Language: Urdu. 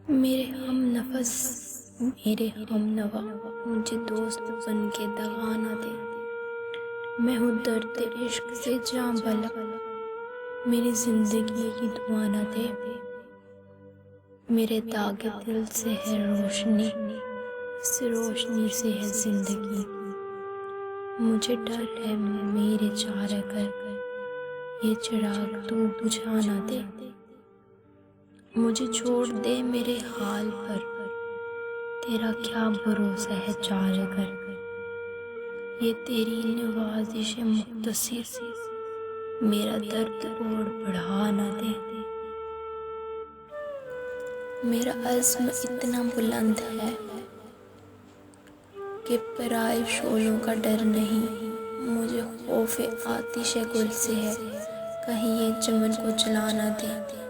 میرے ہم نفس، میرے ہم نوا، مجھے دوست بن کے دغا نہ دے۔ میں ہوں درد عشق سے جاں بلق، میری زندگی کی دعا نہ دے۔ میرے داغ دل سے ہے روشنی، اس روشنی سے ہے زندگی۔ مجھے ڈر ہے میرے چارہ گر، یہ چراغ تو بجھا نہ دے۔ مجھے چھوڑ دے میرے حال پر، تیرا کیا بھروسہ ہے چارہ گر۔ یہ تیری نوازش مختصر، میرا درد اور بڑھا نہ دے۔ میرا عزم اتنا بلند ہے کہ پرائے شعلوں کا ڈر نہیں۔ مجھے خوف آتش گل سے ہے، کہیں یہ چمن کو جلا نہ دے۔